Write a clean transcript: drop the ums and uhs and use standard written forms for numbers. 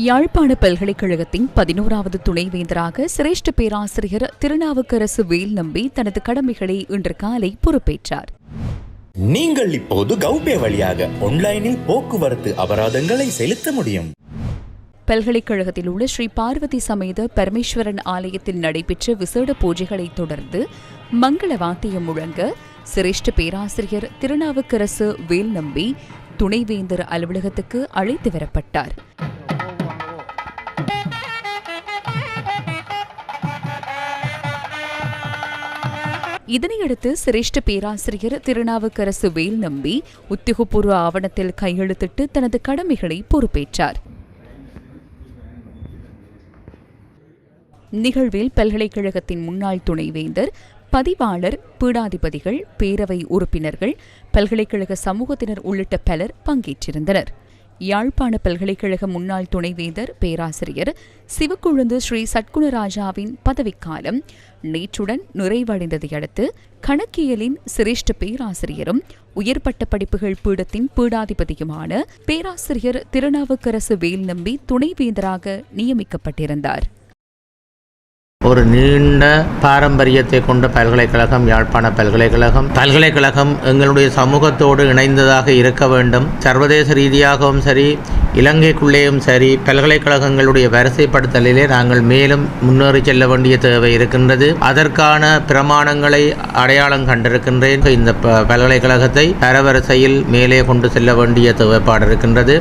யாழ்ப்பாண பல்கலைக்கழகத்தின் 11வது துணைவேந்தராக சிரேஷ்ட பேராசிரியர் திருநாவுக்கரசு வேல்நம்பி தனது கடமைகளை இன்று காலை பொறுப்பேற்றார். நீங்கள் இப்போது கௌபே வழியாக ஆன்லைனில் போக்குவரத்து அபராதங்களை செலுத்த முடியும். பல்கலைக்கழகத்தில் உள்ள ஸ்ரீ பார்வதி சமேத பரமேஸ்வரன் ஆலயத்தில் நடைபெற்ற விசேட பூஜைகளை தொடர்ந்து மங்கள வாத்தியம் முழங்க சிரேஷ்ட பேராசிரியர் திருநாவுக்கரசு வேல்நம்பி துணைவேந்தர் அலுவலகத்துக்கு அழைத்து வரப்பட்டார். இதனையடுத்து சிரேஷ்ட பேராசிரியர் திருநாவுக்கரசு வேல்நம்பி உத்தியோகபூர்வ ஆவணத்தில் கையெழுத்திட்டு தனது கடமைகளை பொறுப்பேற்றார். நிகழ்வில் பல்கலைக்கழகத்தின் முன்னாள் துணைவேந்தர், பதிவாளர், பீடாதிபதிகள், பேரவை உறுப்பினர்கள், பல்கலைக்கழக சமூகத்தினர் உள்ளிட்ட பலர் பங்கேற்றிருந்தனர். யாழ்ப்பாண பல்கலைக்கழக முன்னாள் துணைவேந்தர் பேராசிரியர் சிவக்கொழுந்து ஸ்ரீ சட்குணராஜாவின் பதவிக்காலம் நேற்றுடன் நிறைவடைந்ததை அடுத்து கணக்கியலின் சிரேஷ்ட பேராசிரியரும் உயர்பட்ட படிப்புகள் பீடத்தின் பீடாதிபதியுமான பேராசிரியர் திருநாவுக்கரசு வேல்நம்பி துணைவேந்தராக நியமிக்கப்பட்டிருந்தார். ஒரு நீண்ட பாரம்பரியத்தை கொண்ட பல்கலைக்கழகம் யாழ்ப்பாண பல்கலைக்கழகம் எங்களுடைய சமூகத்தோடு இணைந்ததாக இருக்க வேண்டும். சர்வதேச ரீதியாகவும் சரி, இலங்கைக்குள்ளேயும் சரி, பல்கலைக்கழகங்களுடைய வரிசைப்படுத்தலிலே நாங்கள் மேலும் முன்னேறி செல்ல வேண்டிய தேவை இருக்கின்றது. அதற்கான பிரமாணங்களை அடையாளம் கண்டிருக்கின்றேன். இந்த பல்கலைக்கழகத்தை தரவரிசையில் மேலே கொண்டு செல்ல வேண்டிய தேவைப்பாடு இருக்கின்றது.